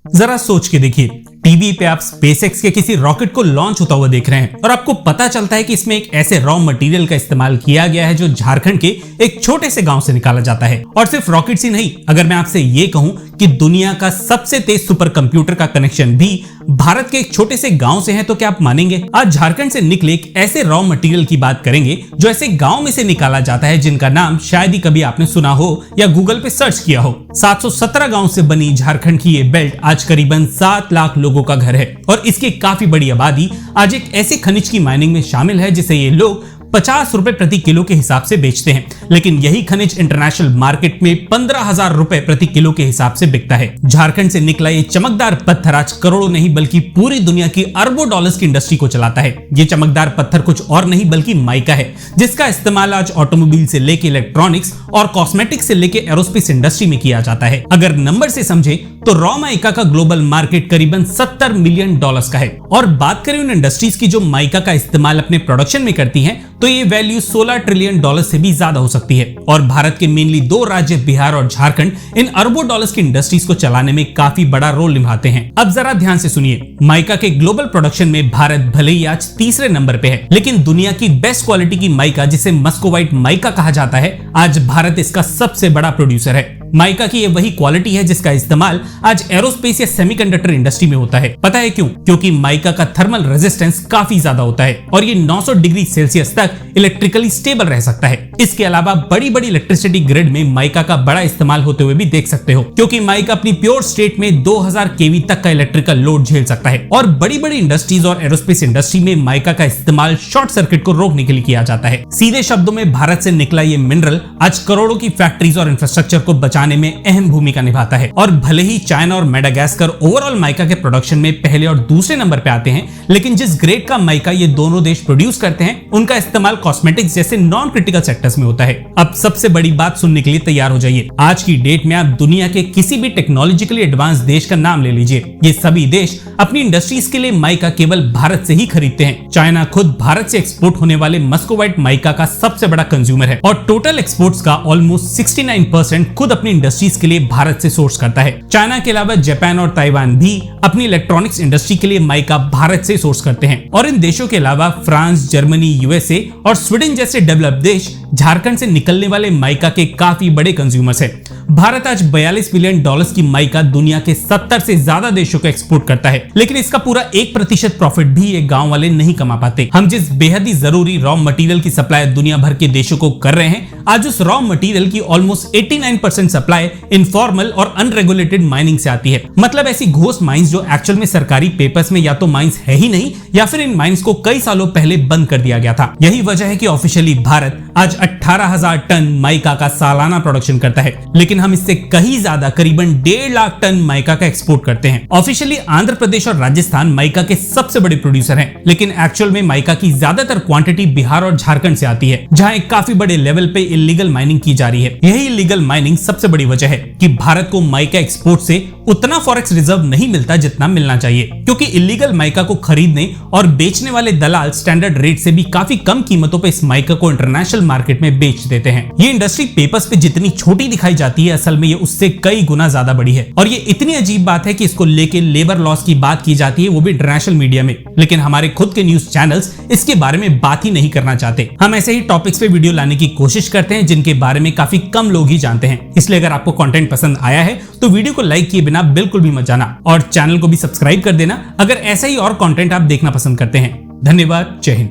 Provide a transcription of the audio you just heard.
जरा सोच के देखिए, टीवी पे आप स्पेसएक्स के किसी रॉकेट को लॉन्च होता हुआ देख रहे हैं और आपको पता चलता है कि इसमें एक ऐसे रॉ मटेरियल का इस्तेमाल किया गया है जो झारखंड के एक छोटे से गांव से निकाला जाता है। और सिर्फ रॉकेट्स ही नहीं, अगर मैं आपसे ये कहूं कि दुनिया का सबसे तेज सुपर कंप्यूटर का कनेक्शन भी भारत के एक छोटे से गांव से है, तो क्या आप मानेंगे? आज झारखंड से निकले एक ऐसे रॉ मटेरियल की बात करेंगे जो ऐसे गांव में से निकाला जाता है जिनका नाम शायद ही कभी आपने सुना हो या गूगल पे सर्च किया हो। 717 गांव से बनी झारखंड की ये बेल्ट आज करीबन 7 लाख लोगों का घर है और इसकी काफी बड़ी आबादी आज एक ऐसे खनिज की माइनिंग में शामिल है जिसे ये लोग 50 रुपए प्रति किलो के हिसाब से बेचते हैं, लेकिन यही खनिज इंटरनेशनल मार्केट में 15,000 रुपए प्रति किलो के हिसाब से बिकता है। झारखंड से निकला ये चमकदार पत्थर आज करोड़ों नहीं बल्कि पूरी दुनिया की अरबों डॉलर्स की इंडस्ट्री को चलाता है। ये चमकदार पत्थर कुछ और नहीं बल्कि माइका है, जिसका इस्तेमाल आज ऑटोमोबाइल से लेके इलेक्ट्रॉनिक्स और कॉस्मेटिक्स से लेके एरोस्पेस इंडस्ट्री में किया जाता है। अगर नंबर से समझे तो रॉ माइका का ग्लोबल मार्केट करीबन $70 मिलियन का है। और बात करें उन इंडस्ट्रीज की जो माइका का इस्तेमाल अपने प्रोडक्शन में करती हैं, तो ये वैल्यू $16 ट्रिलियन से भी ज्यादा हो सकती है। और भारत के मेनली 2 राज्य बिहार और झारखंड इन अरबों डॉलर्स की इंडस्ट्रीज को चलाने में काफी बड़ा रोल निभाते हैं। अब जरा ध्यान से सुनिए, माइका के ग्लोबल प्रोडक्शन में भारत भले ही आज तीसरे नंबर पे है, लेकिन दुनिया की बेस्ट क्वालिटी की माइका जिसे मस्कोवाइट माइका कहा जाता है, आज भारत इसका सबसे बड़ा प्रोड्यूसर है। माइका की ये वही क्वालिटी है जिसका इस्तेमाल आज एरोस्पेस या सेमीकंडक्टर इंडस्ट्री में होता है। पता है क्यों? क्योंकि माइका का थर्मल रेजिस्टेंस काफी ज्यादा होता है और ये 900 डिग्री सेल्सियस तक इलेक्ट्रिकली स्टेबल रह सकता है। इसके अलावा बड़ी बड़ी इलेक्ट्रिसिटी ग्रिड में माइका का बड़ा इस्तेमाल होते हुए भी देख सकते हो, क्योंकि माइका अपनी प्योर स्टेट में 2000 केवी तक का इलेक्ट्रिकल लोड झेल सकता है। और बड़ी बड़ी इंडस्ट्रीज और एरोस्पेस इंडस्ट्री में माइका का इस्तेमाल शॉर्ट सर्किट को रोकने के लिए किया जाता है। सीधे शब्दों में भारत से निकला ये मिनरल आज करोड़ों की फैक्ट्रीज और इंफ्रास्ट्रक्चर को बचाने में अहम भूमिका निभाता है। और भले ही चाइना और मेडागास्कर ओवरऑल माइका के प्रोडक्शन में पहले और दूसरे नंबर पे आते हैं, लेकिन जिस ग्रेड का माइका ये दोनों देश प्रोड्यूस करते हैं उनका इस्तेमाल कॉस्मेटिक्स जैसे नॉन क्रिटिकल सेक्टर्स में होता है। अब सबसे बड़ी बात सुनने के लिए तैयार हो जाइए। आज की डेट में आप दुनिया के किसी भी टेक्नोलॉजिकली एडवांस देश का नाम ले लीजिए, ये सभी देश अपनी इंडस्ट्रीज के लिए माइका केवल भारत से ही खरीदते हैं। चाइना खुद भारत से एक्सपोर्ट होने वाले मस्कोवाइट माइका का सबसे बड़ा कंज्यूमर है और टोटल एक्सपोर्ट्स का ऑलमोस्ट 69% खुद अपनी इंडस्ट्रीज के लिए भारत से सोर्स करता है। चाइना के अलावा जापान और ताइवान भी अपनी इलेक्ट्रॉनिक्स इंडस्ट्री के लिए माइका भारत से सोर्स करते हैं। और इन देशों के अलावा फ्रांस, जर्मनी, यूएसए और स्वीडन जैसे डेवलप्ड देश झारखंड से निकलने वाले माइका के काफी बड़े कंज्यूमर्स हैं। भारत आज $42 बिलियन की माइका दुनिया के 70 से ज्यादा देशों को एक्सपोर्ट करता है, लेकिन इसका पूरा 1% प्रॉफिट भी ये गांव वाले नहीं कमा पाते। हम जिस बेहद ही जरूरी रॉ मटेरियल की सप्लाई दुनिया भर के देशों को कर रहे हैं, आज उस रॉ मटेरियल की ऑलमोस्ट 89% सप्लाई इनफॉर्मल और अनरेगुलेटेड माइनिंग से आती है। मतलब ऐसी घोस्ट माइंस जो एक्चुअल में सरकारी पेपर्स में या तो माइंस है ही नहीं या फिर इन माइंस को कई सालों पहले बंद कर दिया गया था। यही वजह है कि ऑफिशियली भारत आज 18,000 टन माइका का सालाना प्रोडक्शन करता है, लेकिन हम इससे कहीं ज्यादा करीबन 1.5 लाख टन माइका का एक्सपोर्ट करते हैं। ऑफिशियली आंध्र प्रदेश और राजस्थान माइका के सबसे बड़े प्रोड्यूसर हैं, लेकिन एक्चुअल में माइका की ज्यादातर क्वांटिटी बिहार और झारखंड से आती है, जहां एक काफी बड़े लेवल पे इलीगल माइनिंग की जा रही है। यही इलीगल माइनिंग सबसे बड़ी वजह है कि भारत को माइका एक्सपोर्ट से उतना फॉरेक्स रिजर्व नहीं मिलता जितना मिलना चाहिए, क्योंकि इलीगल माइका को खरीदने और बेचने वाले दलाल स्टैंडर्ड रेट से भी काफी कम कीमतों पे इस माइका को इंटरनेशनल मार्केट में बेच देते हैं। ये इंडस्ट्री पेपर्स पे जितनी छोटी दिखाई जाती है, असल में ये उससे कई गुना ज्यादा बड़ी है। और ये इतनी अजीब बात है कि इसको लेके लेबर लॉस की बात की जाती है, वो भी इंटरनेशनल मीडिया में, लेकिन हमारे खुद के न्यूज चैनल्स इसके बारे में बात ही नहीं करना चाहते। हम ऐसे ही टॉपिक्स पे वीडियो लाने की कोशिश करते हैं जिनके बारे में काफी कम लोग ही जानते हैं। इसलिए अगर आपको कंटेंट पसंद आया है तो वीडियो को लाइक किए बिना बिल्कुल भी मत जाना और चैनल को भी सब्सक्राइब कर देना अगर ऐसा ही और कंटेंट आप देखना पसंद करते हैं। धन्यवाद। जय हिंद।